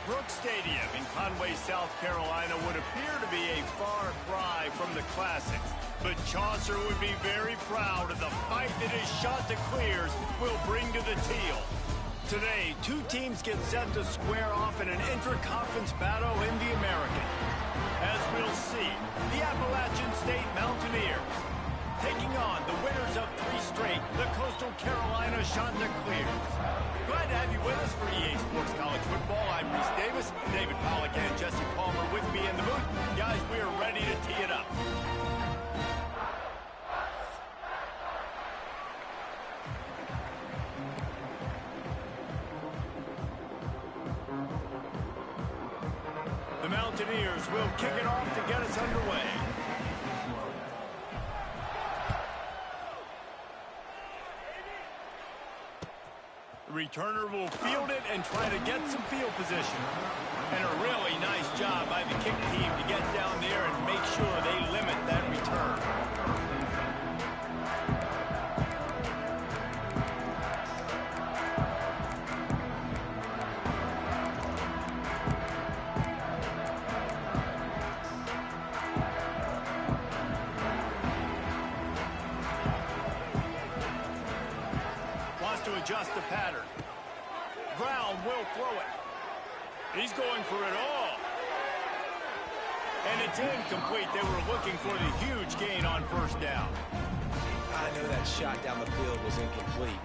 Brooks Stadium in Conway, South Carolina would appear to be a far cry from the classics, but Chaucer would be very proud of the fight that his Chanticleers will bring to the teal. Today, two teams get set to square off in an intra-conference battle in the American. As we'll see, the Appalachian State Mountaineers taking on the winners of 3 straight, the Coastal Carolina Chanticleers. Glad to have you with us for EA Sports College Football. I'm Reese Davis, David Pollack, and Jesse Palmer with me in the booth. Guys, we are ready to tee it up. The Mountaineers will kick it off to get us underway. Returner will field it and try to get some field position. And a really nice job by the kick team to get down there and make sure they limit that return. To adjust the pattern. Brown will throw it. He's going for it all. And it's incomplete. They were looking for the huge gain on first down. I know that shot down the field was incomplete,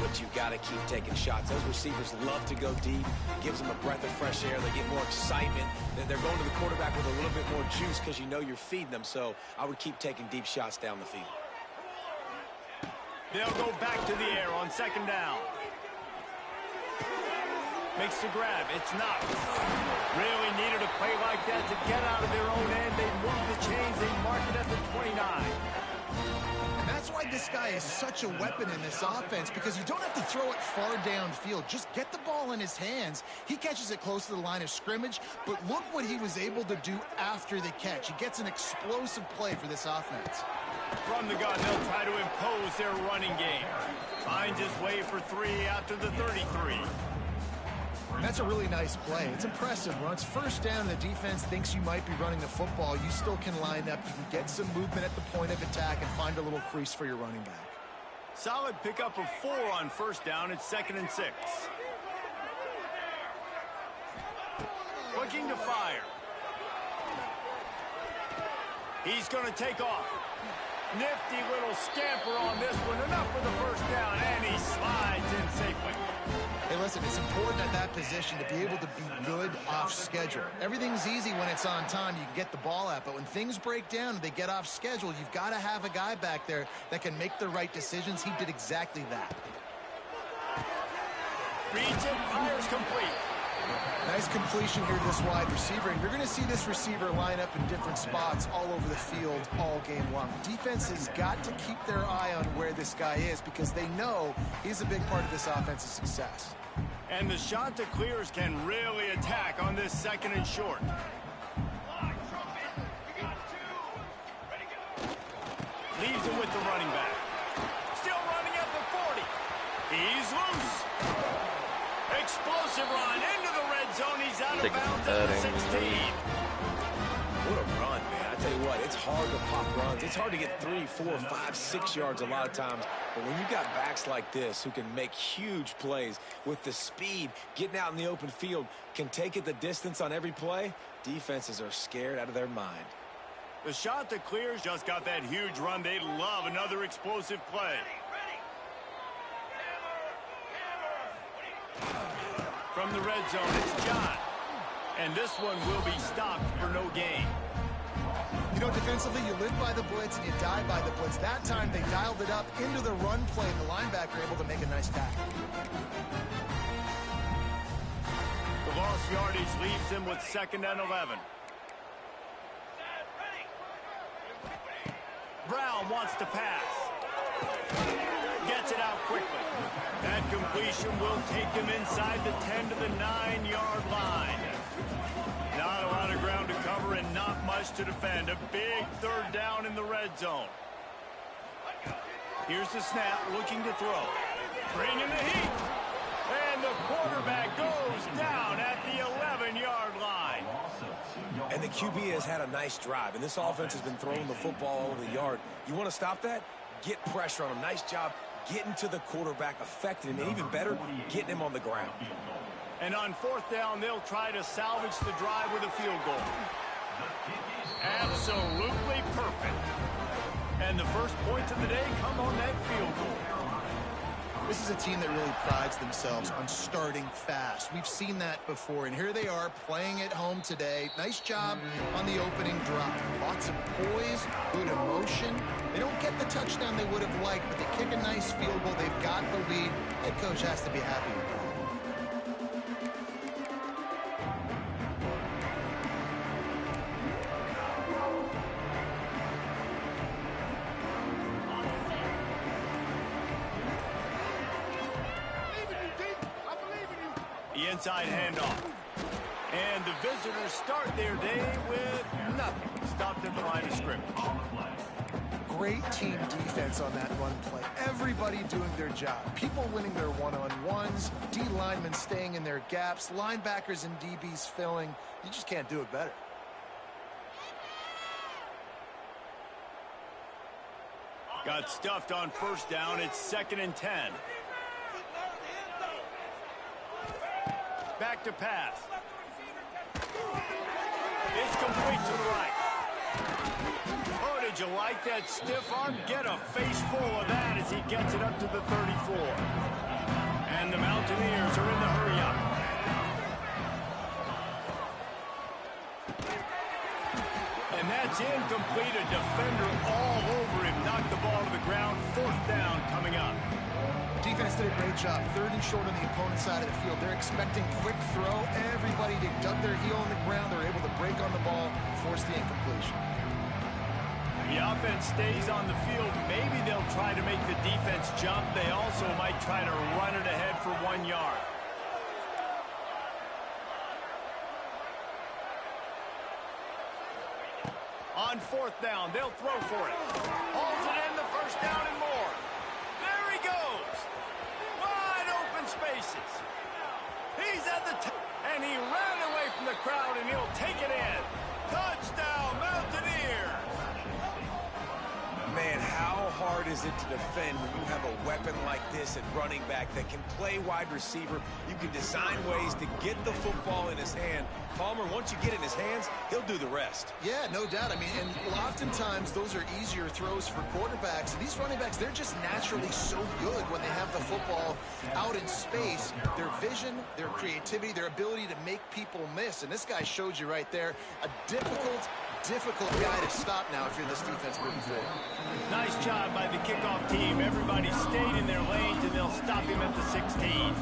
but you've got to keep taking shots. Those receivers love to go deep. Gives them a breath of fresh air. They get more excitement. They're going to the quarterback with a little bit more juice because you know you're feeding them. So I would keep taking deep shots down the field. They'll go back to the air on second down. Makes the grab. It's not. Really needed a play like that to get out of their own end. They move the chains. They mark it at the 29. And that's why this guy is such a weapon in this offense, because you don't have to throw it far downfield. Just get the ball in his hands. He catches it close to the line of scrimmage, but look what he was able to do after the catch. He gets an explosive play for this offense. From the gun, they'll try to impose their running game. Finds his way for 3 after the 33. That's a really nice play. It's impressive. Once first down, the defense thinks you might be running the football. You still can line up. You can get some movement at the point of attack and find a little crease for your running back. Solid pickup of 4 on first down. It's 2nd and 6. Looking to fire. He's going to take off. Nifty little scamper on this one. Enough for the first down, and he slides in safely. Hey, listen, it's important at that position to be able to be good off schedule. Everything's easy when it's on time. You can get the ball out, but when things break down and they get off schedule, you've got to have a guy back there that can make the right decisions. He did exactly that. Reads it, fires complete. Nice completion here to this wide receiver, and you're going to see this receiver line up in different spots all over the field all game long. Defense has got to keep their eye on where this guy is because they know he's a big part of this offense's success. And the Chanticleers can really attack on this 2nd and short. Leaves him with the running back. Still running at the 40. He's loose. Explosive run into the red zone. He's out of bounds at the 16. What a run, man. I tell you what, it's hard to pop runs. It's hard to get 3, 4, 5, 6 yards a lot of times. But when you got backs like this who can make huge plays with the speed, getting out in the open field, can take it the distance on every play, defenses are scared out of their mind. The Chanticleers just got that huge run. They love another explosive play. From the red zone, it's John. And this one will be stopped for no gain. You know, defensively, you live by the blitz and you die by the blitz. That time, they dialed it up into the run play, and the linebacker able to make a nice tackle. The lost yardage leaves them with 2nd and 11. Brown wants to pass. Gets it out quickly. That completion will take him inside the 10 to the 9-yard line. Not a lot of ground to cover and not much to defend. A big 3rd down in the red zone. Here's the snap, looking to throw. Bringing the heat. And the quarterback goes down at the the QB has had a nice drive, and this offense has been throwing the football all over the yard. You want to stop that? Get pressure on him. Nice job getting to the quarterback, affecting him, and even better, getting him on the ground. And on fourth down, they'll try to salvage the drive with a field goal. Absolutely perfect. And the first points of the day come on that field goal. This is a team that really prides themselves on starting fast. We've seen that before, and here they are playing at home today. Nice job on the opening drive. Lots of poise, good emotion. They don't get the touchdown they would have liked, but they kick a nice field goal. They've got the lead. Head coach has to be happy with that. The inside handoff. And the visitors start their day with nothing. Stopped at the line of scrimmage. Great team defense on that run play. Everybody doing their job. People winning their one-on-ones, D linemen staying in their gaps, linebackers and DBs filling. You just can't do it better. Got stuffed on first down. It's 2nd and 10. Back to pass. It's complete to the right. Oh, did you like that stiff arm? Get a face full of that as he gets it up to the 34. And the Mountaineers are in the hurry-up. And that's incomplete. A defender all over him. Knocked the ball to the ground. 4th down coming up. Defense did a great job. 3rd and short on the opponent's side of the field. They're expecting quick throw. Everybody dug their heel on the ground. They're able to break on the ball, force the incompletion. The offense stays on the field. Maybe they'll try to make the defense jump. They also might try to run it ahead for 1 yard. On 4th down, they'll throw for it. Holds it in, the 1st down and more. There he goes. Wide open spaces. He's at the top, and he ran away from the crowd, and he'll take it in. Touchdown, Mountaineers. Man, how hard is it to defend when you have a weapon like this at running back that can play wide receiver? You can design ways to get the football in his hand. Palmer, once you get it in his hands, he'll do the rest. Yeah, no doubt. I mean, and oftentimes those are easier throws for quarterbacks. And these running backs, they're just naturally so good when they have the football out in space. Their vision, their creativity, their ability to make people miss. And this guy showed you right there a difficult guy to stop now if you're this defense moving forward. Nice job by the kickoff team. Everybody stayed in their lanes, and they'll stop him at the 16.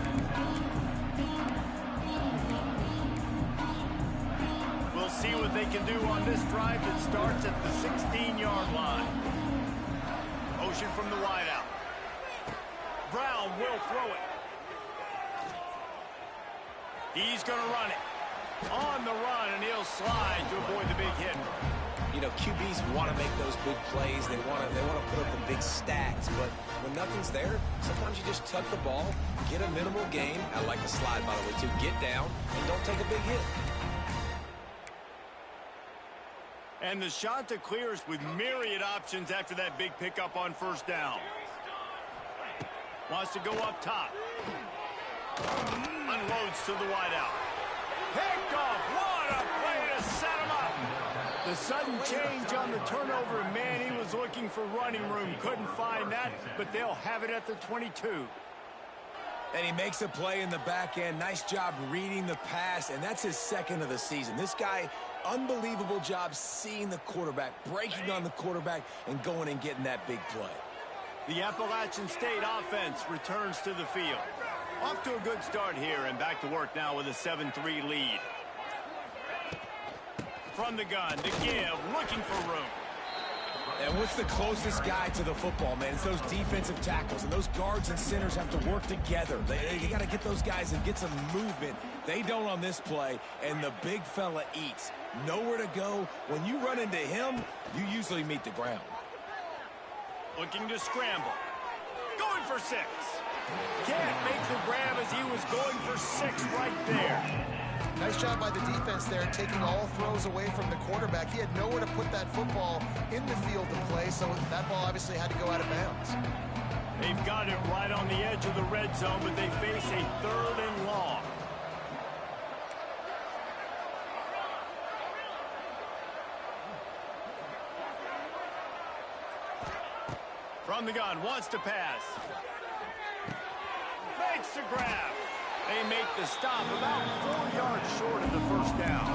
We'll see what they can do on this drive that starts at the 16-yard line. Motion from the wideout. Brown will throw it. He's going to run it. On the run, and he'll slide to avoid the big hit. You know, QBs want to make those big plays. They want to put up the big stats. But when nothing's there, sometimes you just tuck the ball, get a minimal gain. I like the slide, by the way, too. Get down and don't take a big hit. And the shot to clears with myriad options after that big pickup on 1st down. Wants to go up top. Unloads to the wideout. Picked off. What a play to set him up. The sudden change on the turnover, man, he was looking for running room. Couldn't find that, but they'll have it at the 22. And he makes a play in the back end. Nice job reading the pass, and that's his 2nd of the season. This guy, unbelievable job seeing the quarterback, breaking on the quarterback, and going and getting that big play. The Appalachian State offense returns to the field. Off to a good start here, and back to work now with a 7-3 lead. From the gun, the give, looking for room. And what's the closest guy to the football, man? It's those defensive tackles, and those guards and centers have to work together. They got to get those guys and get some movement. They don't on this play, and the big fella eats. Nowhere to go. When you run into him, you usually meet the ground. Looking to scramble. Going for 6. Can't make the grab as he was going for 6 right there. Nice job by the defense there, taking all throws away from the quarterback. He had nowhere to put that football in the field to play, so that ball obviously had to go out of bounds. They've got it right on the edge of the red zone, but they face a 3rd and long. From the gun, wants to pass. Makes the grab. They make the stop about 4 yards short of the first down.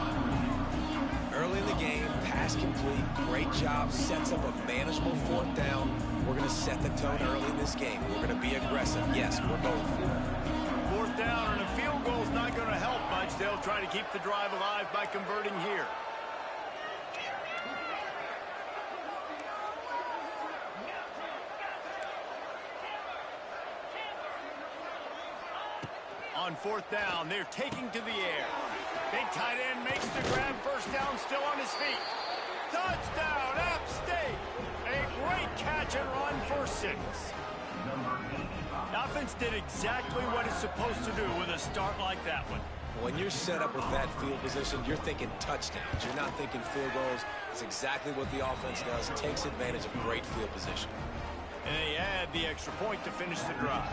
Early in the game, pass complete, great job, sets up a manageable 4th down. We're going to set the tone early in this game. We're going to be aggressive. Yes, we're going for it. 4th down, and a field goal is not going to help much. They'll try to keep the drive alive by converting here. On 4th down, they're taking to the air. Big tight end makes the grab. First down, still on his feet. Touchdown, App State. A great catch and run for 6. The offense did exactly what it's supposed to do with a start like that one. When you're set up with that field position, you're thinking touchdowns. You're not thinking field goals. It's exactly what the offense does. It takes advantage of great field position. And they add the extra point to finish the drive.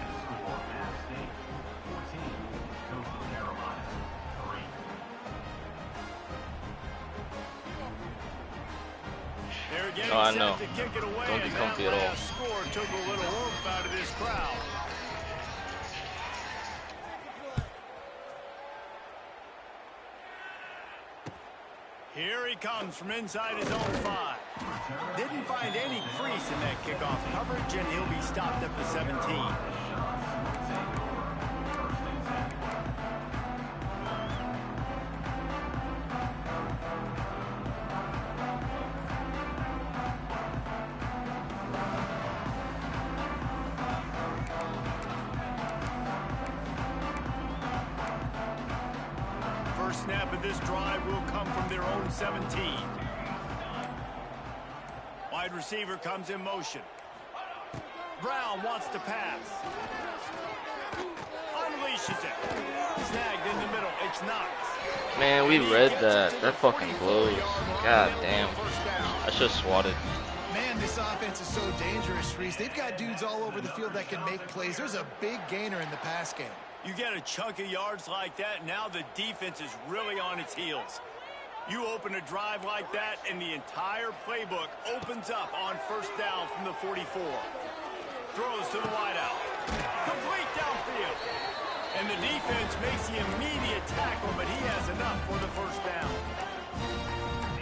Oh, I know. Don't be comfy at all. Score took a little oomph out of this crowd. Here he comes from inside his own 5. Didn't find any crease in that kickoff coverage, and he'll be stopped at the 17. Snap of this drive will come from their own 17. Wide receiver comes in motion. Brown wants to pass. Unleashes it. Snagged in the middle. It's Knox. Man, we read that. That fucking blows. God damn. I should have swatted. Man, this offense is so dangerous, Reese. They've got dudes all over the field that can make plays. There's a big gainer in the pass game. You get a chunk of yards like that, now the defense is really on its heels. You open a drive like that, and the entire playbook opens up on first down from the 44. Throws to the wideout. Complete downfield. And the defense makes the immediate tackle, but he has enough for the first down.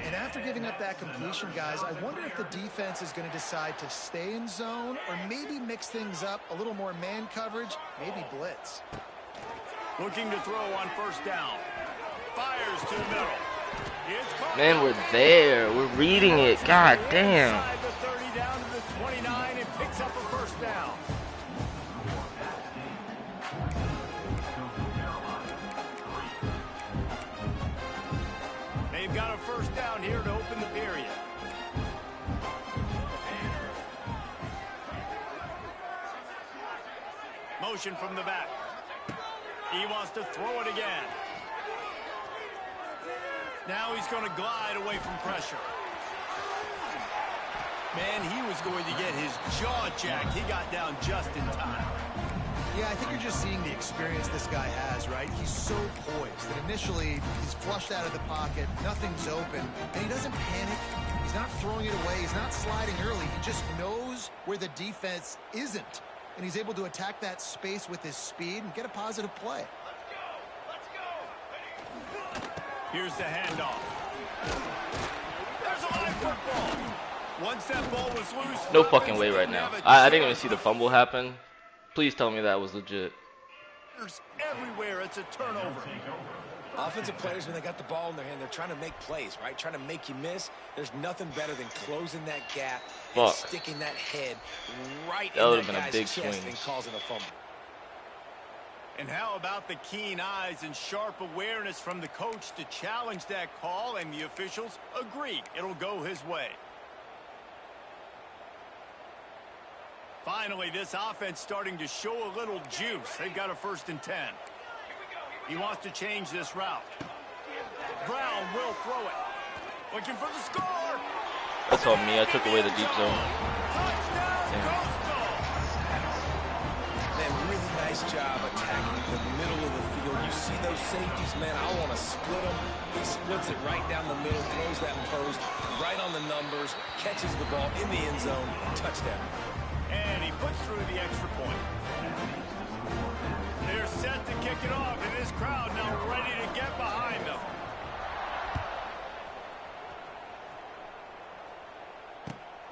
And after giving up that completion, guys, I wonder if the defense is going to decide to stay in zone or maybe mix things up, a little more man coverage, maybe blitz. Looking to throw on first down. Fires to the middle. Man, we're there. We're reading it. God damn. Inside the 30 down to the 29 and picks up a first down. They've got a first down here to open the period. Motion from the back. He wants to throw it again. Now he's going to glide away from pressure. Man, he was going to get his jaw jacked. He got down just in time. Yeah, I think you're just seeing the experience this guy has, right? He's so poised that initially he's flushed out of the pocket, nothing's open, and he doesn't panic. He's not throwing it away. He's not sliding early. He just knows where the defense isn't. And he's able to attack that space with his speed and get a positive play. Here's the handoff. There's a live football. Once that ball was loose, No fucking way right now. I didn't even see the fumble happen. Please tell me that was legit. Everywhere, it's a turnover. Offensive players, when they got the ball in their hand, they're trying to make plays, right? Trying to make you miss. There's nothing better than closing that gap and sticking that head right in that guy's chest and causing a fumble. And how about the keen eyes and sharp awareness from the coach to challenge that call, and the officials agree it'll go his way. Finally, this offense starting to show a little juice. They've got a 1st and 10. He wants to change this route. throw it. Looking for the score. That's on me. I took away the deep zone. Touchdown, Coastal. Man, really nice job attacking the middle of the field. You see those safeties, man, I want to split them. He splits it right down the middle, throws that post, right on the numbers, catches the ball in the end zone, touchdown. And he puts through the extra point. They're set to kick it off, and this crowd now ready to get behind them.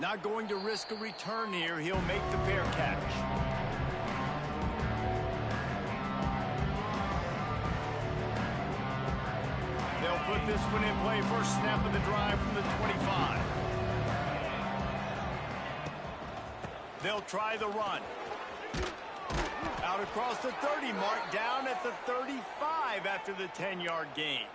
Not going to risk a return here. He'll make the fair catch. They'll put this one in play. First snap of the drive from the 25. They'll try the run. Out across the 30 mark, down at the 35 after the 10-yard gain.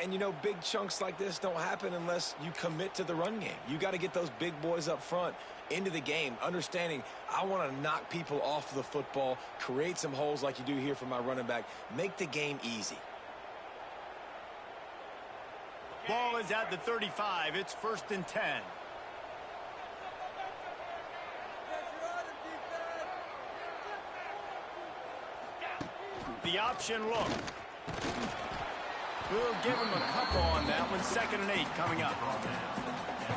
And, you know, big chunks like this don't happen unless you commit to the run game. You got to get those big boys up front into the game, understanding I want to knock people off the football, create some holes like you do here for my running back, make the game easy. Ball is at the 35. It's 1st and 10. The option look. We'll give him a couple on that one. 2nd and 8 coming up.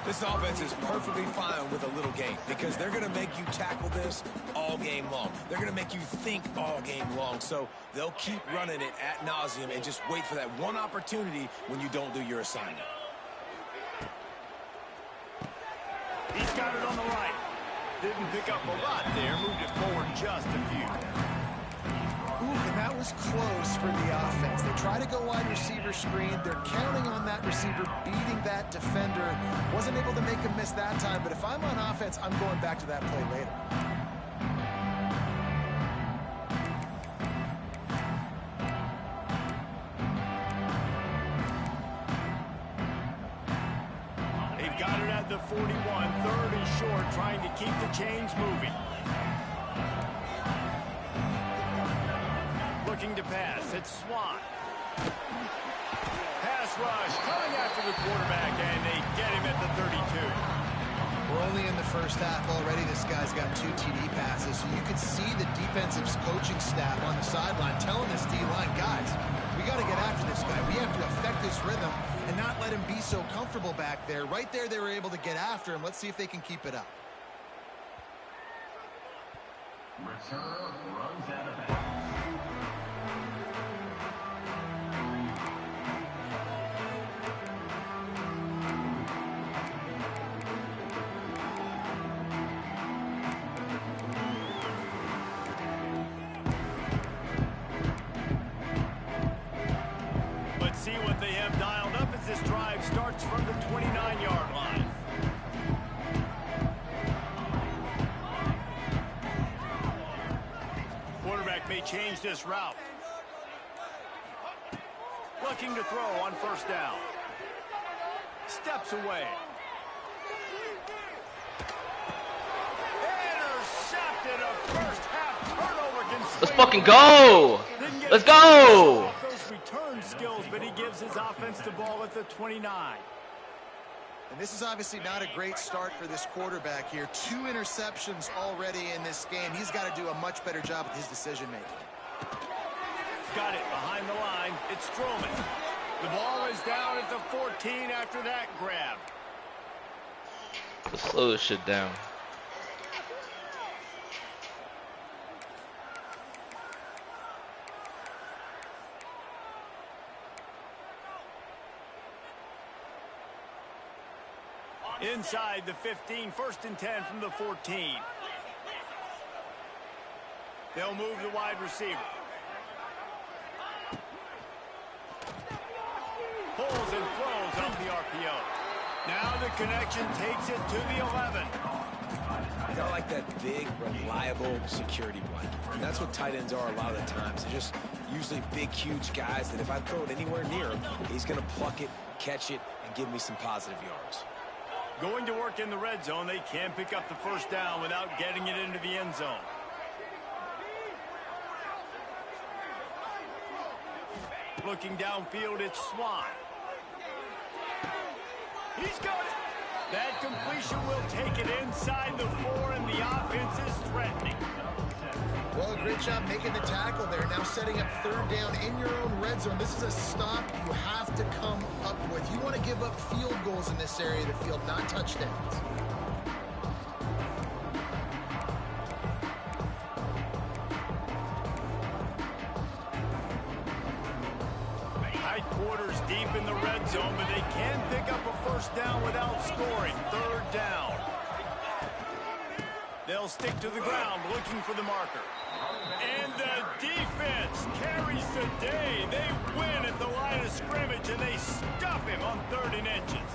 This offense is perfectly fine with a little game because they're going to make you tackle this all game long. They're going to make you think all game long. So they'll keep running it ad nauseum and just wait for that one opportunity when you don't do your assignment. He's got it on the right. Didn't pick up a lot there. Moved it forward just a few. Ooh, and that was close for the offense. They try to go wide receiver screen. They're counting on that receiver beating that defender. Wasn't able to make him miss that time, but if I'm on offense, I'm going back to that play later. They've got it at the 41. 3rd and short, trying to keep the chains moving. Looking to pass. It's Swan. Pass rush coming after the quarterback, and they get him at the 32. We're only in the first half already. This guy's got 2 TD passes, so you can see the defensive coaching staff on the sideline telling this D-line, guys, we got to get after this guy. We have to affect this rhythm and not let him be so comfortable back there. Right there, they were able to get after him. Let's see if they can keep it up. Return runs out of bounds. Let's see what they have dialed up as this drive starts from the 29-yard line. Quarterback may change this route. Looking to throw on 1st down. Steps away. Intercepted, a first half turnover. Let's fucking go! Let's go! Those return skills, but he gives his offense the ball at the 29. And this is obviously not a great start for this quarterback here. 2 interceptions already in this game. He's got to do a much better job with his decision-making. Got it behind the line. It's Stroman. The ball is down at the 14 after that grab. Let's slow this shit down. Inside the 15, 1st and 10 from the 14. They'll move the wide receiver. Pulls and throws off the RPO. Now the connection takes it to the 11. I like that big, reliable security blanket. And that's what tight ends are a lot of the times. They're just usually big, huge guys that if I throw it anywhere near him, he's going to pluck it, catch it, and give me some positive yards. Going to work in the red zone. They can't pick up the 1st down without getting it into the end zone. Looking downfield, it's Swan. He's got it. That completion will take it inside the 4, and the offense is threatening. Well, great job making the tackle there. Now setting up 3rd down in your own red zone. This is a stop you have to come up with. You want to give up field goals in this area of the field, not touchdowns. Tight quarters deep in the red zone, but they can pick up a 1st down without scoring. 3rd down. They'll stick to the ground looking for the marker. And the defense carries the day. They win at the line of scrimmage, and they stuff him on 3rd and inches.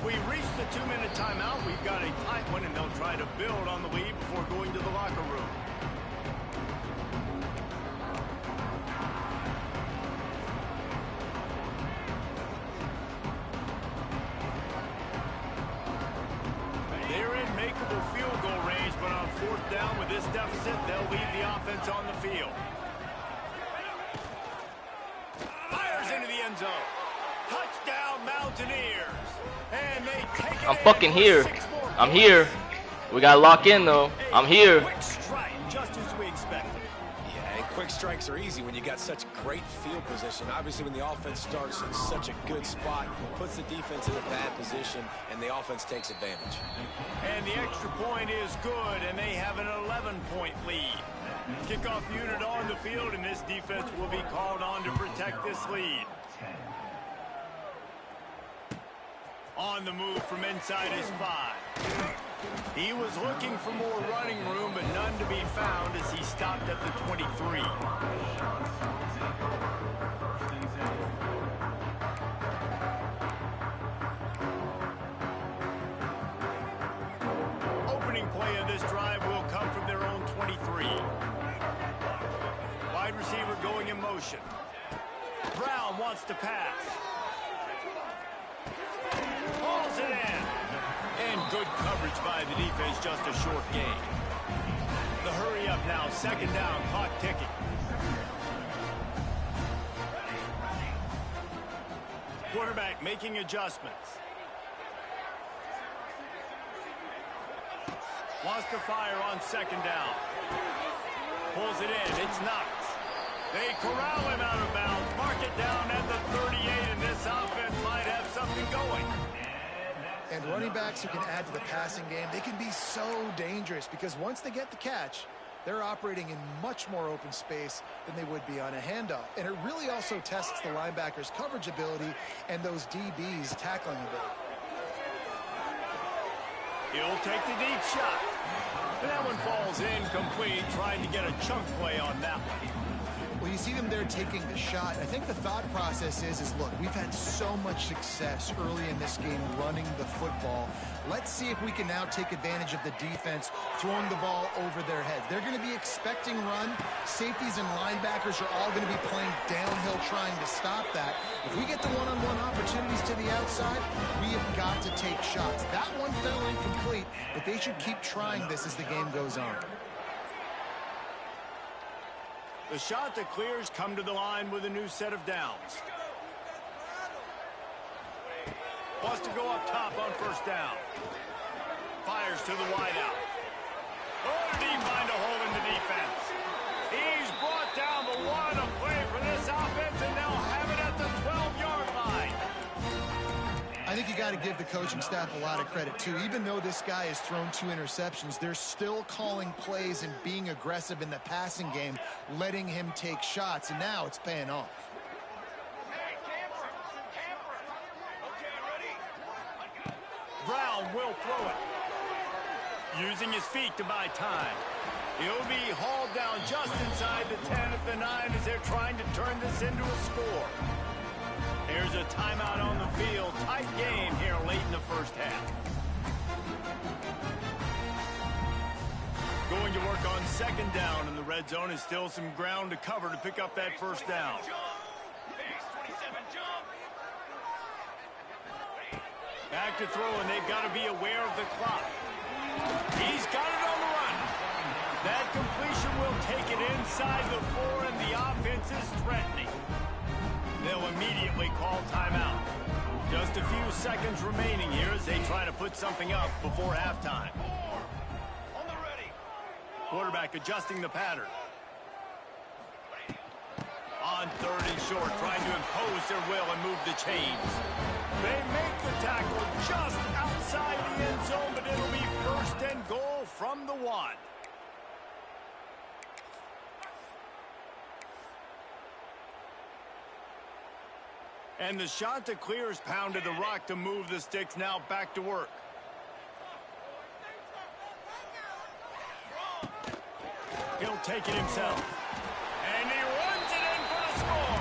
We've reached the 2-minute timeout. We've got a tight one, and they'll try to build on the lead before going to the locker room. Field goal range, but on 4th down with this deficit, they'll leave the offense on the field. Fires into the end zone. Touchdown, Mountaineers. And they take it. I'm fucking here. I'm here. We gotta lock in though. I'm here. Quick strike, just as we expected. Yeah, and quick strikes are easy when you got such great field position. Obviously, when the offense starts in such a good spot, puts the defense in a bad position, and the offense takes advantage. And the extra point is good, and they have an 11-point lead. Kickoff unit on the field, and this defense will be called on to protect this lead. On the move from inside his 5. He was looking for more running room, but none to be found as he stopped at the 23. Opening play of this drive will come from their own 23. Wide receiver going in motion. Brown wants to pass. Hauls it in. And good coverage by the defense, just a short gain. The hurry up now, 2nd down, clock ticking. Quarterback making adjustments. Wants to fire on 2nd down. Pulls it in, it's Knox. They corral him out of bounds, mark it down at the 38, and this offense might have something going. And running backs who can add to the passing game, they can be so dangerous because once they get the catch, they're operating in much more open space than they would be on a handoff. And it really also tests the linebackers' coverage ability and those DBs' tackling ability. He'll take the deep shot. And that one falls incomplete, trying to get a chunk play on that one. Well, you see them there taking the shot. I think the thought process is look, we've had so much success early in this game running the football. Let's see if we can now take advantage of the defense throwing the ball over their heads. They're going to be expecting run. Safeties and linebackers are all going to be playing downhill trying to stop that. If we get the one-on-one opportunities to the outside, we have got to take shots. That one fell incomplete, but they should keep trying this as the game goes on. The shot that clears come to the line with a new set of downs. Wants to go up top on 1st down. Fires to the wideout. Oh, did he find a hole in the defense? He's brought down the one to play for this offense, and they'll have it at the 12-yard line. I think you got to give the coaching staff a lot of credit, too. Even though this guy has thrown 2 interceptions, they're still calling plays and being aggressive in the passing game, letting him take shots, and now it's paying off. Brown will throw it. Using his feet to buy time. He'll be hauled down just inside the 10 at the 9 as they're trying to turn this into a score. Here's a timeout on the field. Tight game here late in the 1st half. Going to work on 2nd down, and the red zone is still some ground to cover to pick up that 1st down. Back to throw, and they've got to be aware of the clock. He's got it on the run. That completion will take it inside the 4, and the offense is threatening. They'll immediately call timeout. Just a few seconds remaining here as they try to put something up before halftime. Quarterback adjusting the pattern. On 3rd and short, trying to impose their will and move the chains. They make the tackle just outside the end zone, but it'll be 1st and goal from the 1. And the Chanticleers pounded the rock to move the sticks. Now back to work. He'll take it himself. And he runs it in for the score.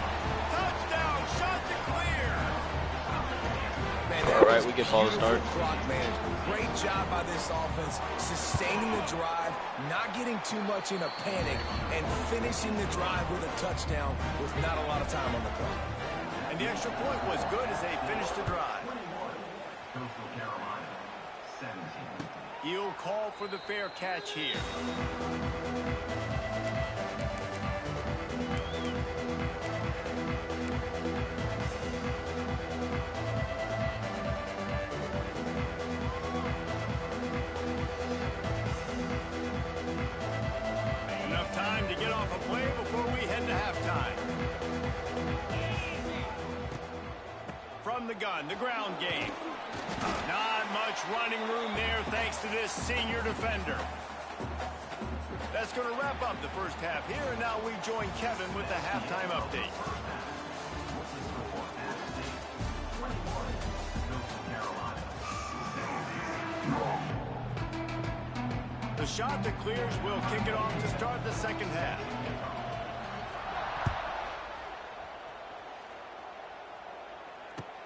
Touchdown, Chanticleer. All right, we get false start. Clock management. Great job by this offense, sustaining the drive, not getting too much in a panic, and finishing the drive with a touchdown with not a lot of time on the clock. And the extra point was good as they finished the drive. Coastal Carolina, 17. He'll call for the fair catch here. Enough time to get off a play before we head to halftime. From the gun, the ground game. Not much running room there thanks to this senior defender. That's going to wrap up the first half here, and now we join Kevin with the halftime update. The Chanticleers will kick it off to start the second half.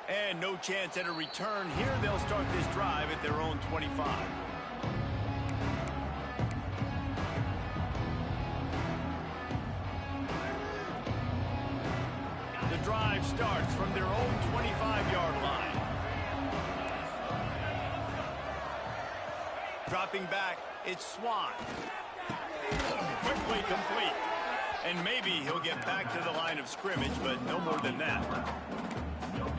And no chance at a return here. They'll start this drive at their own 25. The drive starts from their own 25-yard line. Dropping back, it's Swan. Quickly complete. And maybe he'll get back to the line of scrimmage, but no more than that.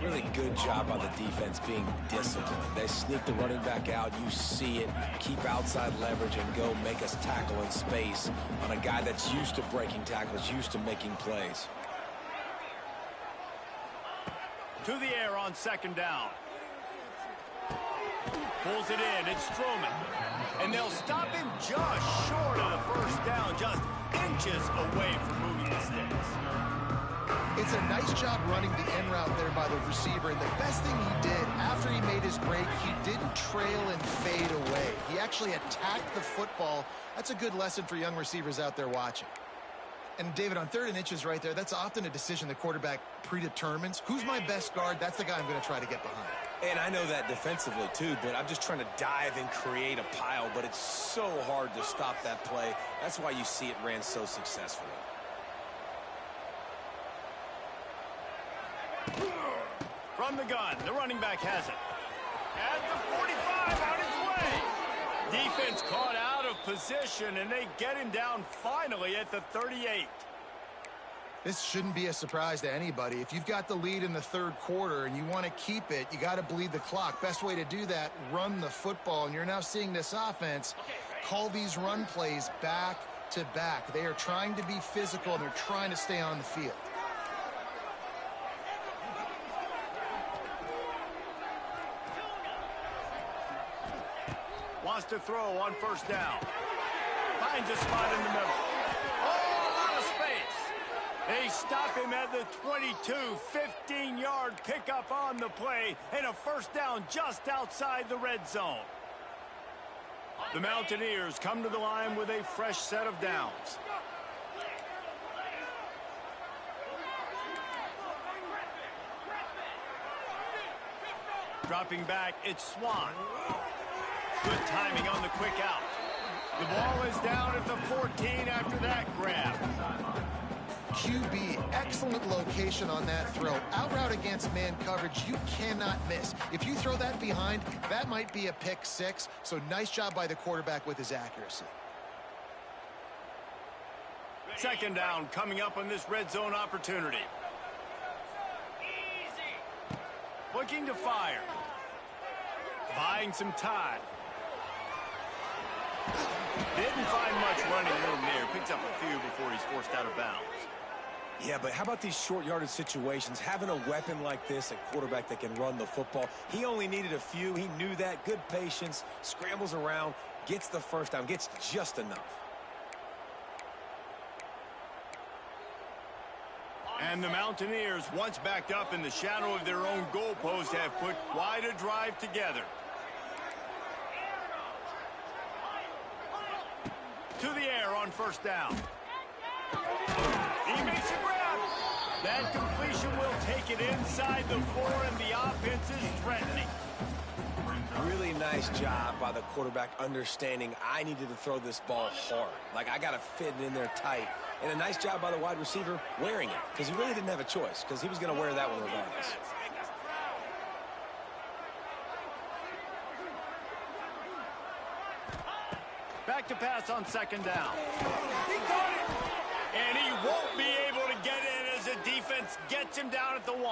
Really good job by the defense being disciplined. They sneak the running back out. You see it. Keep outside leverage and go make us tackle in space on a guy that's used to breaking tackles, used to making plays. To the air on 2nd down. Pulls it in. It's Stroman. And they'll stop him just short of the 1st down, just inches away from moving the sticks. It's a nice job running the end route there by the receiver, and the best thing he did after he made his break, he didn't trail and fade away. He actually attacked the football. That's a good lesson for young receivers out there watching. And David, on 3rd and inches right there, that's often a decision the quarterback predetermines. Who's my best guard? That's the guy I'm going to try to get behind. And I know that defensively too, but I'm just trying to dive and create a pile, but it's so hard to stop that play. That's why you see it ran so successfully. From the gun, the running back has it. At the 45, on his way. Defense caught out of position, and they get him down finally at the 38. This shouldn't be a surprise to anybody. If you've got the lead in the 3rd quarter and you want to keep it, you got to bleed the clock. Best way to do that, run the football. And you're now seeing this offense call these run plays back to back. They are trying to be physical, and they're trying to stay on the field. Wants to throw on 1st down. Finds a spot in the middle. Oh, a lot of space. They stop him at the 22, 15-yard pickup on the play, and a 1st down just outside the red zone. The Mountaineers come to the line with a fresh set of downs. Dropping back, it's Swan. Good timing on the quick out. The ball is down at the 14 after that grab. QB, excellent location on that throw. Out route against man coverage, you cannot miss. If you throw that behind, that might be a pick six. So nice job by the quarterback with his accuracy. Second down coming up on this red zone opportunity. Looking to fire. Buying some time. Didn't find much running room there. Picks up a few before he's forced out of bounds. Yeah, but how about these short yardage situations? Having a weapon like this, a quarterback that can run the football. He only needed a few. He knew that. Good patience. Scrambles around. Gets the first down. Gets just enough. And the Mountaineers, once backed up in the shadow of their own goalpost, have put quite a drive together. To the air on first down. He makes a grab. That completion will take it inside the 4, and the offense is threatening. Really nice job by the quarterback understanding I needed to throw this ball hard. Like, I got to fit it in there tight. And a nice job by the wide receiver wearing it, because he really didn't have a choice, because he was going to wear that one regardless. Back to pass on second down. He got it! And he won't be able to get in as the defense gets him down at the 1.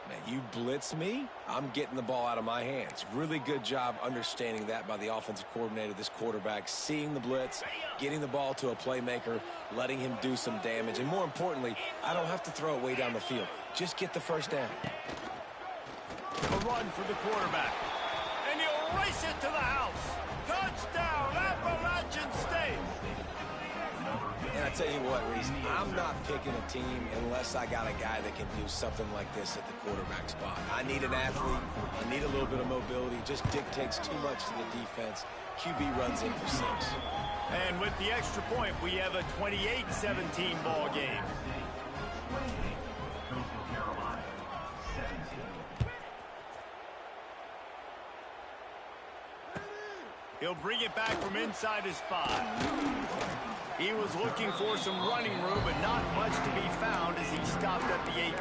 Man, you blitz me, I'm getting the ball out of my hands. Really good job understanding that by the offensive coordinator, this quarterback, seeing the blitz, getting the ball to a playmaker, letting him do some damage. And more importantly, I don't have to throw it way down the field. Just get the first down. A run for the quarterback. And he'll race it to the house. Touchdown, Appalachian State. And I tell you what, Reese, I'm not picking a team unless I got a guy that can do something like this at the quarterback spot. I need an athlete. I need a little bit of mobility. Just dictates too much to the defense. QB runs in for 6. And with the extra point, we have a 28-17 ball game. Coastal Carolina, 17. He'll bring it back from inside his 5. He was looking for some running room, but not much to be found as he stopped at the 18.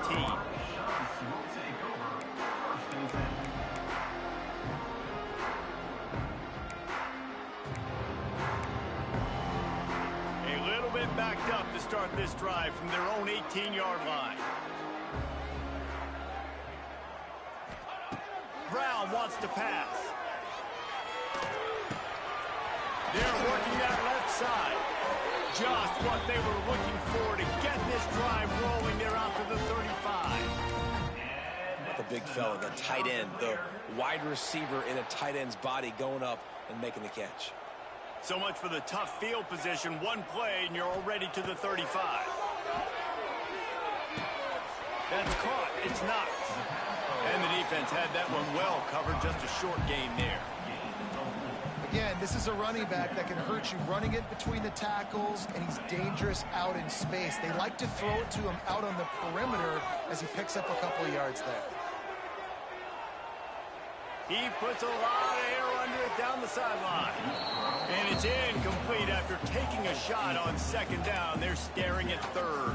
A little bit backed up to start this drive from their own 18-yard line. Brown wants to pass. They're working that left side. Just what they were looking for to get this drive rolling. They're out to the 35. The big fella, the tight end, the wide receiver in a tight end's body going up and making the catch. So much for the tough field position. One play, and you're already to the 35. That's caught. It's not. And the defense had that one well covered. Just a short gain there. Again, this is a running back that can hurt you running it between the tackles, and he's dangerous out in space. They like to throw it to him out on the perimeter as he picks up a couple of yards there. He puts a lot of air under it down the sideline. And it's incomplete after taking a shot on second down. They're staring at third.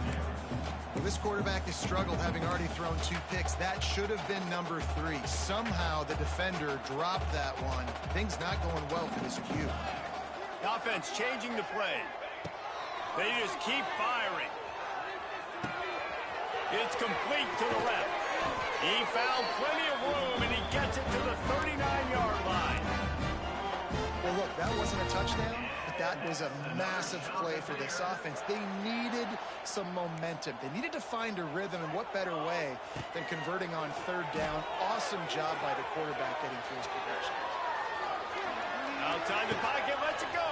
Well, this quarterback has struggled, having already thrown 2 picks. That should have been number 3. Somehow the defender dropped that one. Things not going well for this Q. Offense changing the play. They just keep firing. It's complete to the left. He found plenty of room, and he gets it to the 39-yard line. Well, look, that wasn't a touchdown, but that was a massive play for this offense. They needed some momentum. They needed to find a rhythm, and what better way than converting on third down. Awesome job by the quarterback getting through his progression. Outside the pocket, lets it go.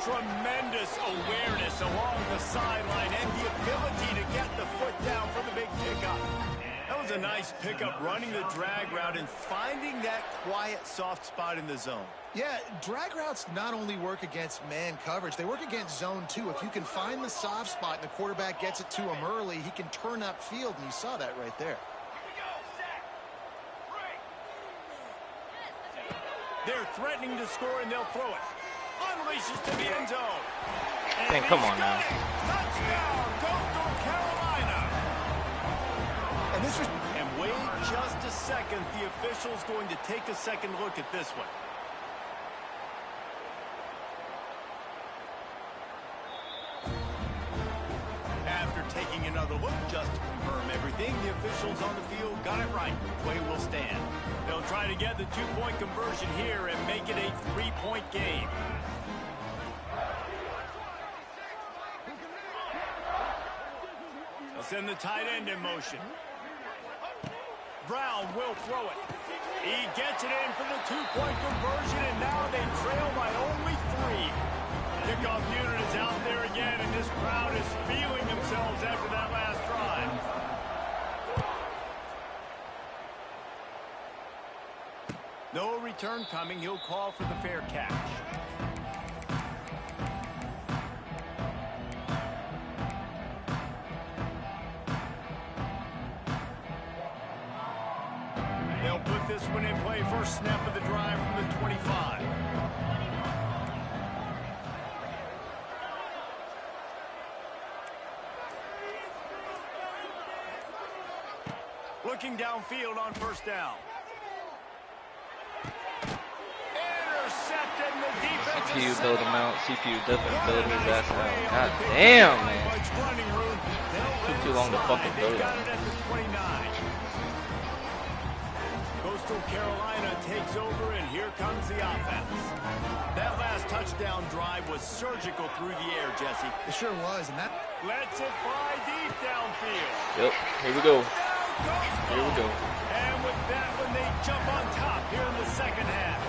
Tremendous awareness along the sideline and the ability to get the foot down for the big pickup. That was a nice pickup, running the drag route and finding that quiet, soft spot in the zone. Yeah, drag routes not only work against man coverage, they work against zone too. If you can find the soft spot and the quarterback gets it to him early, he can turn upfield, and you saw that right there. They're threatening to score, and they'll throw it. Unleashes to the end zone. Man, come on now. Touchdown, Coastal Carolina. And wait just a second. The official's going to take a second look at this one. After taking another look just to confirm everything, the officials on the field got it right. Play will stand. They'll try to get the two-point conversion here and make it a three-point game. They'll send the tight end in motion. Brown will throw it. He gets it in for the two-point conversion, and now they trail by only 3. Kickoff unit is out there again, and this crowd is feeling themselves after that last drive. No return coming. He'll call for the fair catch. They'll put this one in play. First snap of the drive from the 25. Looking downfield on first down. Intercepted in the defense. CPU build him out. CPU definitely build his ass out. God damn, man. Took too long to fucking build him. Coastal Carolina takes over, and here comes the offense. That last touchdown drive was surgical through the air, Jesse. It sure was, and that lets it fly deep downfield. Yep, here we go. Here we go. And with that one, they jump on top here in the second half.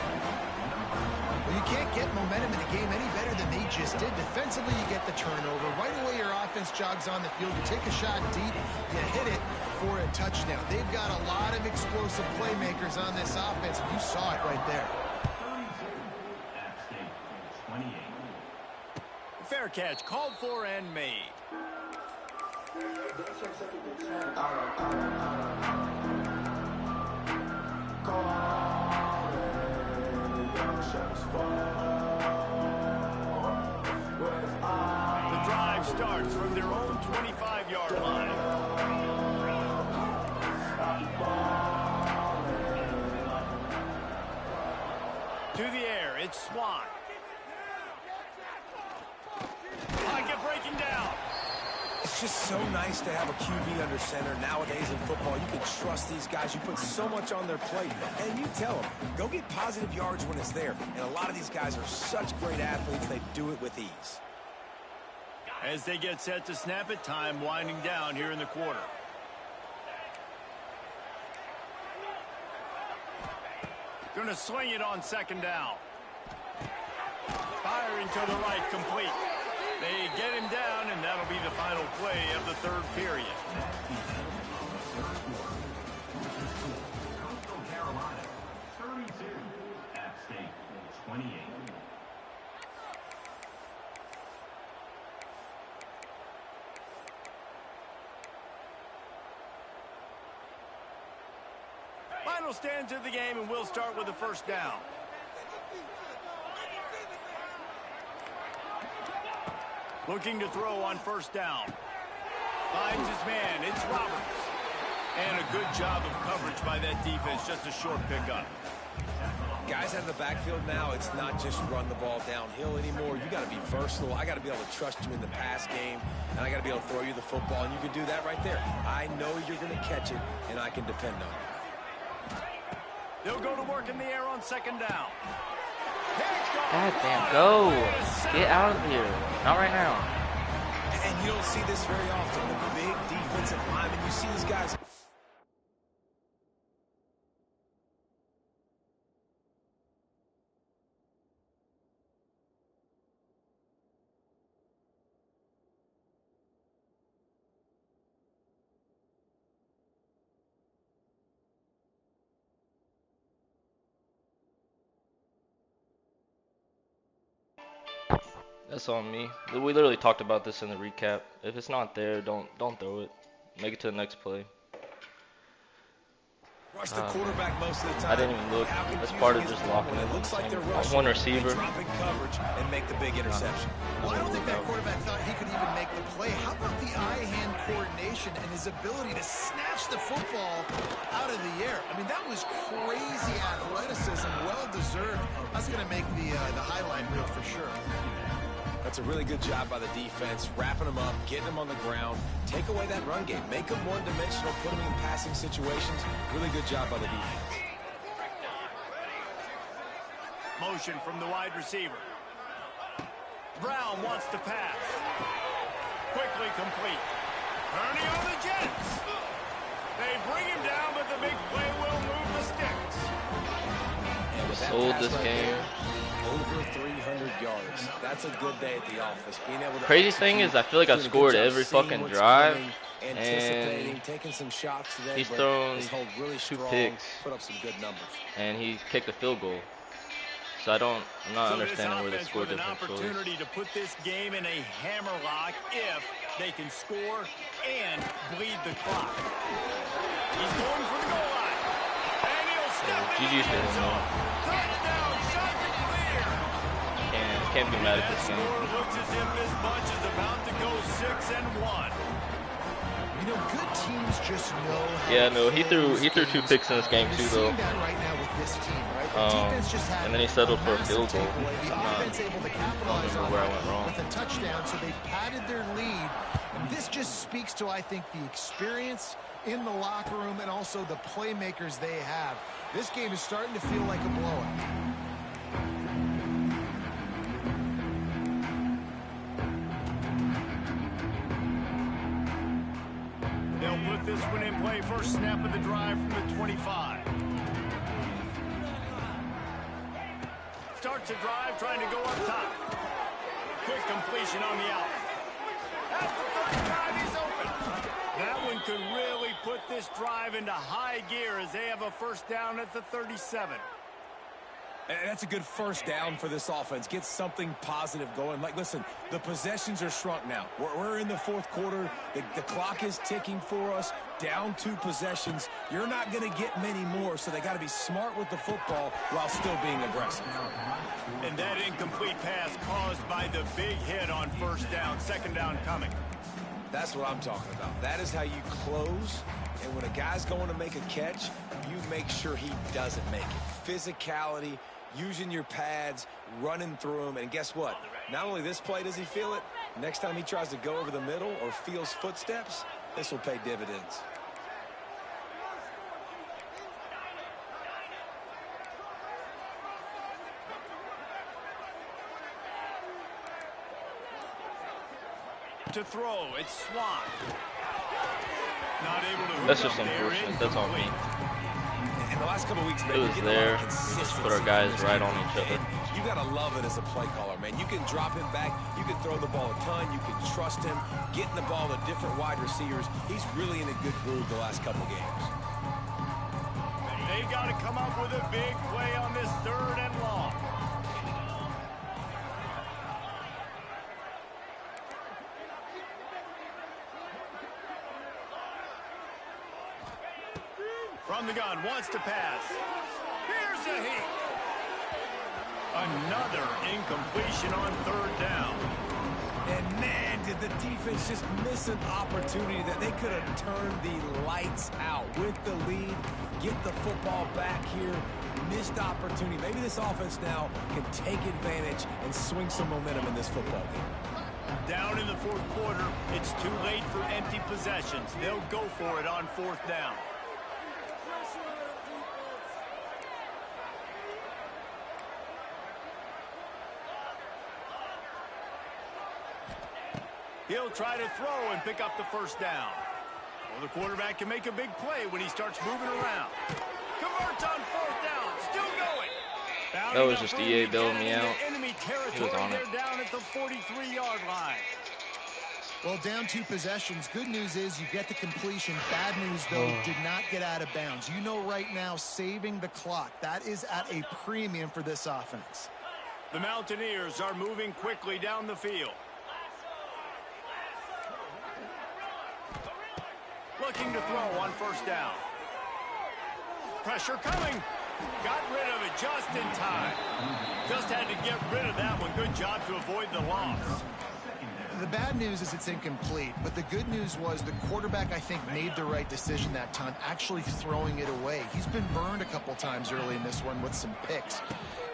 Well, you can't get momentum in a game any better than they just did. Defensively, you get the turnover. Right away, your offense jogs on the field. You take a shot deep, you hit it for a touchdown. They've got a lot of explosive playmakers on this offense. You saw it right there. Fair catch called for and made. The drive starts from their own 25-yard line. To the air, it's Swan. Pocket breaking down. It's just so nice to have a QB under center. Nowadays in football, you can trust these guys. You put so much on their plate. And you tell them, go get positive yards when it's there. And a lot of these guys are such great athletes, they do it with ease. As they get set to snap it, time winding down here in the quarter. Going to swing it on second down. Firing to the right, complete. They get him down, and that'll be the final play of the third period. Coastal Carolina, 32. App State, 28. Final stands of the game, and we'll start with the first down. Looking to throw on first down. Finds his man. It's Roberts. And a good job of coverage by that defense. Just a short pickup. Guys out of the backfield now, it's not just run the ball downhill anymore. You got to be versatile. I got to be able to trust you in the pass game, and I got to be able to throw you the football, and you can do that right there. I know you're going to catch it, and I can depend on it. They'll go to work in the air on second down. God damn, go. Get out of here. Not right now. And you don't see this very often. The big defensive linemen, you see these guys. That's on me. We literally talked about this in the recap. If it's not there, don't throw it. Make it to the next play. Rush the quarterback most of the time. I didn't even look. That's part of just locking it. Looks like they're rushing. One receiver. Drop in coverage and make the big interception. Well, I don't think that quarterback thought he could even make the play. How about the eye-hand coordination and his ability to snatch the football out of the air? I mean, that was crazy athleticism, well-deserved. That's going to make the highlight reel for sure. That's a really good job by the defense, wrapping them up, getting them on the ground, take away that run game, make them one-dimensional, put them in passing situations. Really good job by the defense. Motion from the wide receiver. Brown wants to pass. Quickly complete. Turning on the Jets. They bring him down, but the big play will move the sticks. Sold this game. Over 300 yards. That's a good day at the office. Being able to Crazy thing is, I feel like I scored every fucking drive, and taking some shots today, he's thrown really 2 picks, put up some good numbers, and he kicked a field goal. So I'm not understanding where the score with an difference was. opportunity to put this game in a hammerlock if they can score and bleed the clock. He's going for the goal line, and he'll step in the end zone. Touchdown, shot to clear. Can't be mad at this game. Looks as if this bunch is about to go 6-1. You know, good teams just know how Yeah, no, he threw 2 picks in this game too, though. Right now with this team, right? The defense just had And then he settled for a field goal. The offense able to capitalize on where I went wrong. with a touchdown, so they padded their lead. And this just speaks to, I think, the experience in the locker room and also the playmakers they have. This game is starting to feel like a blowout. They'll put this one in play. First snap of the drive from the 25. Starts a drive trying to go up top. Quick completion on the out. That's the first time he's open. That one could really put this drive into high gear as they have a first down at the 37. And that's a good first down for this offense. Get something positive going. Like, listen, the possessions are shrunk now. We're in the 4th quarter. The clock is ticking for us. Down 2 possessions. You're not going to get many more, so they got to be smart with the football while still being aggressive. And that incomplete pass caused by the big hit on first down. Second down coming. That's what I'm talking about. That is how you close. And when a guy's going to make a catch, you make sure he doesn't make it. Physicality, using your pads, running through them. And guess what? Not only this play does he feel it, next time he tries to go over the middle or feels footsteps, this will pay dividends. To throw, it's Swan. Not able to. That's just unfortunate. That's on me. In the last couple of weeks, man, It was there. We just put our guys right on each other. You got to love it as a play caller, man. You can drop him back. You can throw the ball a ton. You can trust him. Getting the ball to different wide receivers. He's really in a good groove the last couple of games. They've got to come up with a big play on this 3rd and long. From the gun, wants to pass. Here's a heat. Another incompletion on 3rd down. And man, did the defense just miss an opportunity that they could have turned the lights out with the lead, get the football back here. Missed opportunity. Maybe this offense now can take advantage and swing some momentum in this football game. Down in the 4th quarter, it's too late for empty possessions. They'll go for it on 4th down. He'll try to throw and pick up the first down. Well, the quarterback can make a big play when he starts moving around. Converts on 4th down. Still going. That was just EA bailing me out. He was on it. Down at the 43-yard line. Well, down 2 possessions. Good news is you get the completion. Bad news, though, did not get out of bounds. You know right now, saving the clock. That is at a premium for this offense. The Mountaineers are moving quickly down the field. Looking to throw on 1st down. Pressure coming. Got rid of it just in time. Just had to get rid of that one. Good job to avoid the loss. The bad news is it's incomplete, but the good news was the quarterback, I think, made the right decision that time, actually throwing it away. He's been burned a couple times early in this one with some picks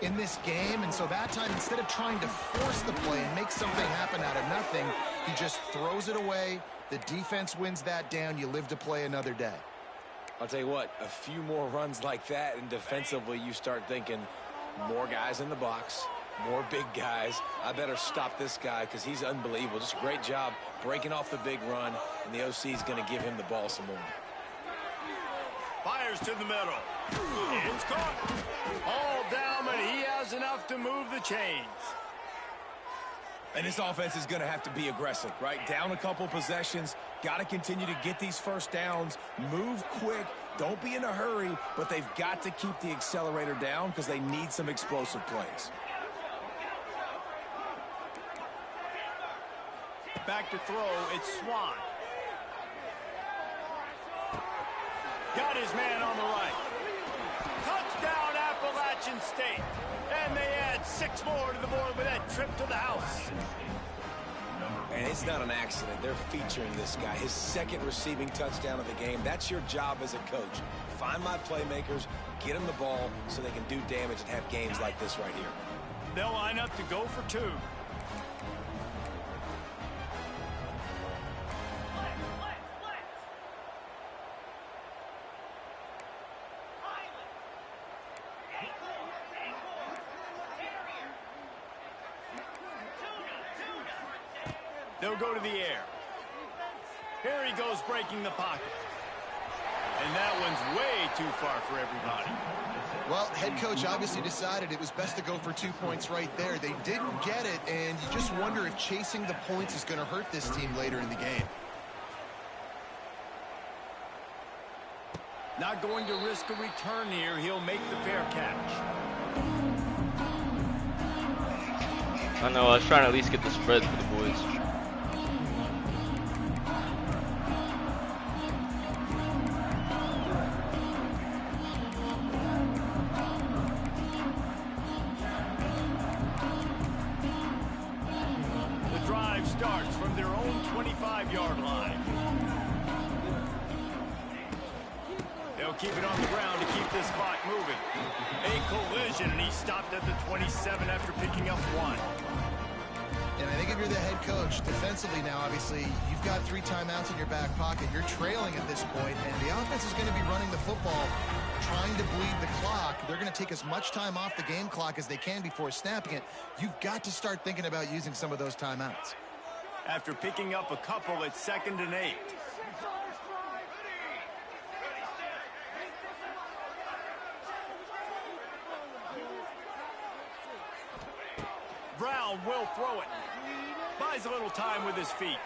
in this game, and so that time, instead of trying to force the play and make something happen out of nothing, he just throws it away. The defense wins that down. You live to play another day. I'll tell you what, a few more runs like that, and defensively you start thinking more guys in the box, more big guys. I better stop this guy because he's unbelievable. Just a great job breaking off the big run, and the OC is going to give him the ball some more. Fires to the middle. It's caught. All down, but he has enough to move the chains. And this offense is going to have to be aggressive, right? Down a couple possessions, got to continue to get these first downs, move quick, don't be in a hurry, but they've got to keep the accelerator down because they need some explosive plays. Back to throw, it's Swan. Got his man on the right. Touchdown, Appalachian State. And they add 6 more to the board with that trip to the house. And it's not an accident. They're featuring this guy. His second receiving touchdown of the game. That's your job as a coach. Find my playmakers, get them the ball so they can do damage and have games like this right here. They'll line up to go for 2. They'll go to the air. Here he goes, breaking the pocket. And that one's way too far for everybody. Well, head coach obviously decided it was best to go for 2 points right there. They didn't get it, and you just wonder if chasing the points is going to hurt this team later in the game. Not going to risk a return here. He'll make the fair catch. I know, I was trying to at least get the spread for the boys. Starts from their own 25-yard line. They'll keep it on the ground to keep this clock moving. A collision, and he stopped at the 27 after picking up 1. And I think if you're the head coach, defensively now, obviously, you've got 3 timeouts in your back pocket. You're trailing at this point, and the offense is going to be running the football, trying to bleed the clock. They're going to take as much time off the game clock as they can before snapping it. You've got to start thinking about using some of those timeouts. After picking up a couple, it's 2nd and 8. Brown will throw it. Buys a little time with his feet.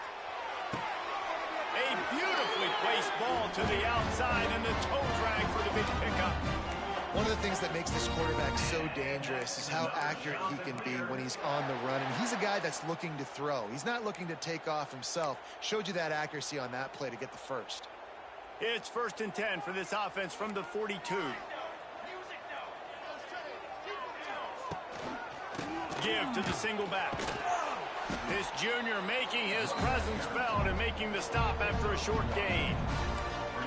A beautifully placed ball to the outside, and the toe drag for the big pickup. One of the things that makes this quarterback so dangerous is how accurate he can be when he's on the run. And he's a guy that's looking to throw. He's not looking to take off himself. Showed you that accuracy on that play to get the first. It's 1st and 10 for this offense from the 42. Give to the single back. This junior making his presence felt and making the stop after a short gain.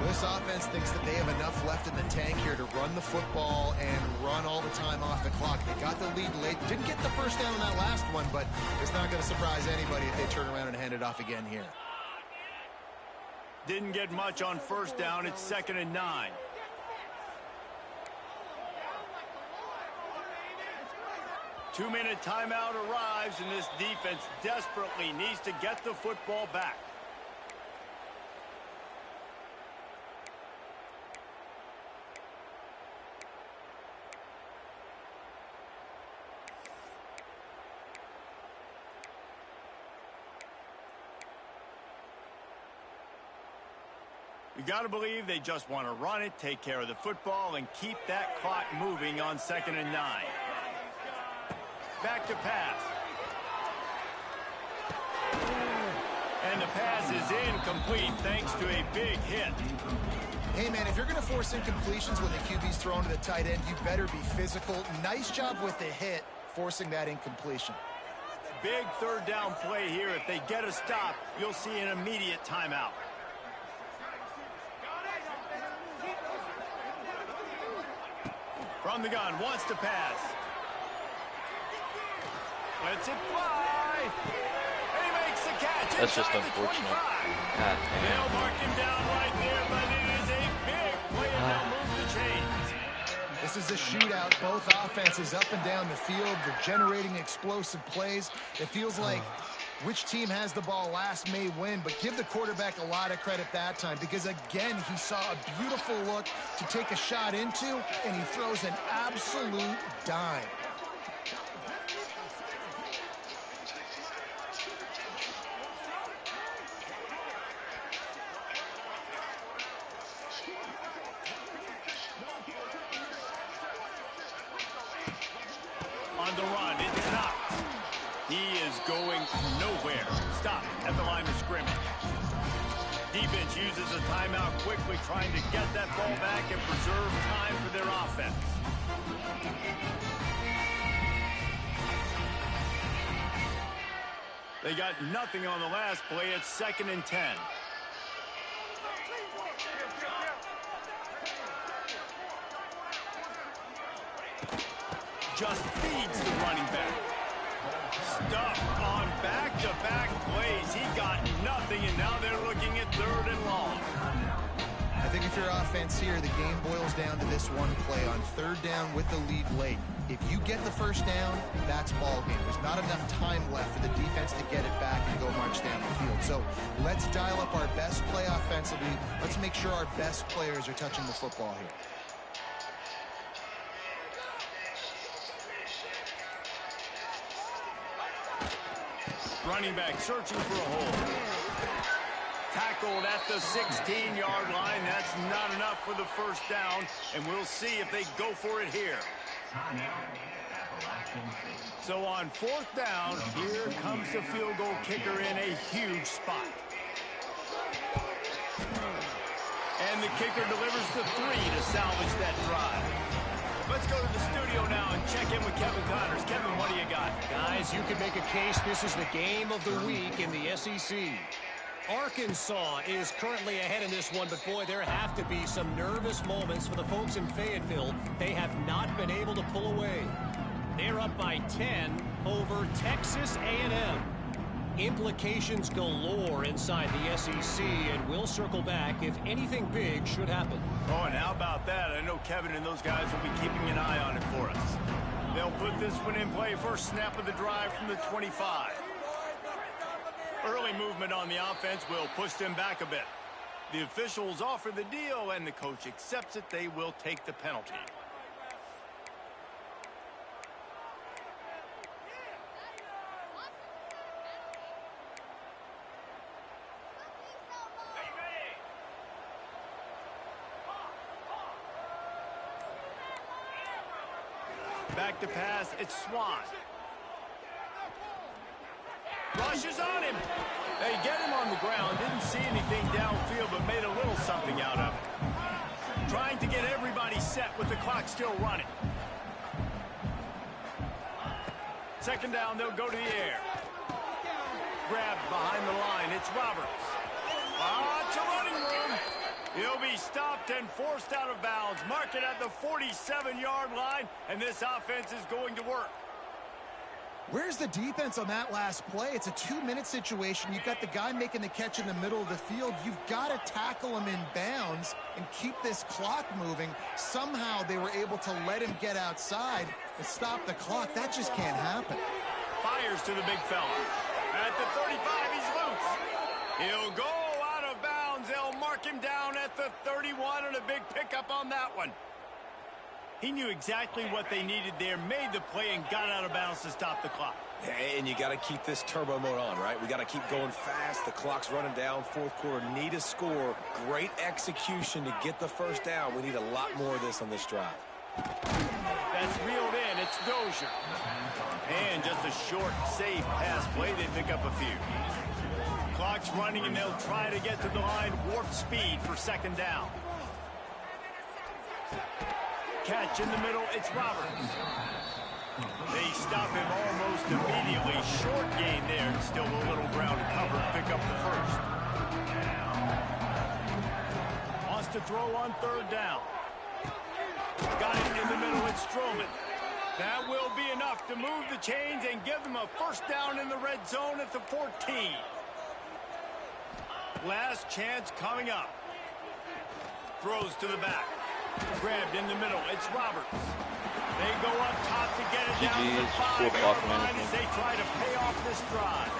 This offense thinks that they have enough left in the tank here to run the football and run all the time off the clock. They got the lead late. Didn't get the first down on that last one, but it's not going to surprise anybody if they turn around and hand it off again here. Didn't get much on 1st down. It's 2nd and 9. Two-minute timeout arrives, and this defense desperately needs to get the football back. You got to believe they just want to run it, take care of the football, and keep that clock moving on 2nd and 9. Back to pass. And the pass is incomplete thanks to a big hit. Hey, man, if you're going to force incompletions when the QB's thrown to the tight end, you better be physical. Nice job with the hit, forcing that incompletion. Big third down play here. If they get a stop, you'll see an immediate timeout. From the gun, wants to pass. Lets it fly. And he makes the catch. That's just unfortunate. God damn. They'll mark him down right there, but it is a big play and they'll move the chains. This is a shootout. Both offenses up and down the field. They're generating explosive plays. It feels like which team has the ball last may win, but give the quarterback a lot of credit that time because, again, he saw a beautiful look to take a shot into, and he throws an absolute dime. On the run, it's not. He is going nowhere. Stop at the line of scrimmage. Defense uses a timeout quickly, trying to get that ball back and preserve time for their offense. They got nothing on the last play. It's 2nd and 10. Just feeds the running back. Stuff on back-to-back plays. He got nothing, and now they're looking at 3rd and long. I think if you're offense here, the game boils down to this one play on 3rd down with the lead late. If you get the 1st down, that's ball game. There's not enough time left for the defense to get it back and go march down the field. So let's dial up our best play offensively. Let's make sure our best players are touching the football here. Running back searching for a hole. Tackled at the 16-yard line. That's not enough for the 1st down, and we'll see if they go for it here. So on 4th down, here comes the field goal kicker in a huge spot. And the kicker delivers the 3 to salvage that drive. Let's go to the studio now and check in with Kevin Connors. Kevin, what do you got? Guys, you can make a case this is the game of the week in the SEC. Arkansas is currently ahead in this one, but boy, there have to be some nervous moments for the folks in Fayetteville. They have not been able to pull away. They're up by 10 over Texas A&M. Implications galore inside the SEC, and we'll circle back if anything big should happen. Oh, and how about that? I know Kevin and those guys will be keeping an eye on it for us. They'll put this one in play. First snap of the drive from the 25. Early movement on the offense will push them back a bit. The officials offer the deal, and the coach accepts it. They will take the penalty. Back to pass, it's Swan. Rushes on him. They get him on the ground. Didn't see anything downfield, but made a little something out of it. Trying to get everybody set with the clock still running. 2nd down, they'll go to the air. Grabbed behind the line, it's Roberts. Lots of running room. He'll be stopped and forced out of bounds. Mark it at the 47-yard line, and this offense is going to work. Where's the defense on that last play? It's a 2-minute situation. You've got the guy making the catch in the middle of the field. You've got to tackle him in bounds and keep this clock moving. Somehow they were able to let him get outside and stop the clock. That just can't happen. Fires to the big fella. At the 35, he's loose. He'll go out of bounds. They'll mark him down at the 31, and a big pickup on that one. He knew exactly what they needed there, made the play, and got out of bounds to stop the clock. And you got to keep this turbo mode on, right? We got to keep going fast. The clock's running down. 4th quarter, need a score. Great execution to get the 1st down. We need a lot more of this on this drive. That's reeled in. It's Dozier. And just a short, safe pass play. They pick up a few. Clock's running, and they'll try to get to the line warp speed for second down. Catch in the middle, it's Roberts. They stop him almost immediately. Short gain there, still a little ground to cover. Pick up the first. Wants to throw on third down. Got it in the middle, it's Strowman. That will be enough to move the chains and give them a first down in the red zone at the 14. Last chance coming up. Throws to the back. Grabbed in the middle. It's Roberts. They go up top to get it down to the 5-yard line as they try to pay off this drive.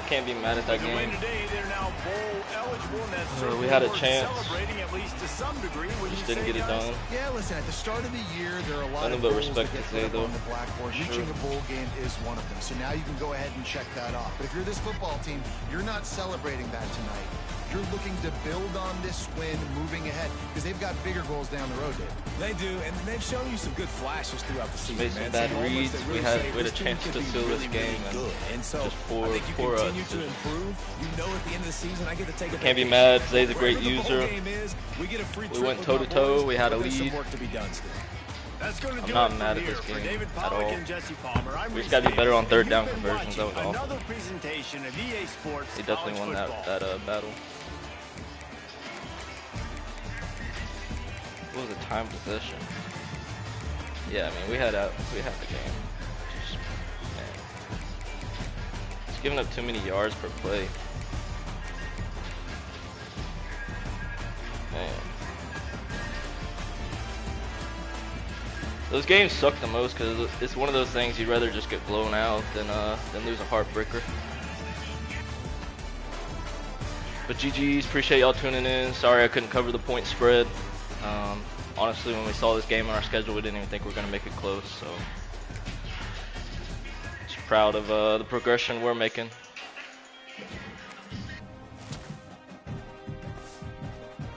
Can't be mad at that game. Today, they're now bowl eligible, and that's we had a chance. Celebrating at least to some degree. Just didn't get it done. Yeah, listen, at the start of the year, there are a lot Nothing of but goals respect to get to say, put up though. on the blackboard. Reaching a bowl game is one of them. So now you can go ahead and check that off. But if you're this football team, you're not celebrating that tonight. You're looking to build on this win moving ahead because they've got bigger goals down the road, Dave. They do, and they've shown you some good flashes throughout the season. Made some bad reads. We had a chance to seal this game, and so just I think you for us. continue to improve. You know, at the end of the season, I get to take a Can't be mad. Zay's a great Wherever the bowl user. game is, we get a free We trip went with toe my to toe. boys. We had a There's some lead. work to be done still. That's going to do not it mad from at this here. For game David at Pollack all. and Jesse Palmer, I'm We just got to be better on third down You've been conversions. That was watching awful. another presentation of EA Sports They definitely college won football. that battle. What was the time possession? Yeah, I mean we had the game. Just, man, it's giving up too many yards per play. Man, those games suck the most because it's one of those things you'd rather just get blown out than lose a heartbreaker. But GG's, appreciate y'all tuning in. Sorry I couldn't cover the point spread. Honestly, when we saw this game on our schedule, we didn't even think we were going to make it close. So, just proud of the progression we're making.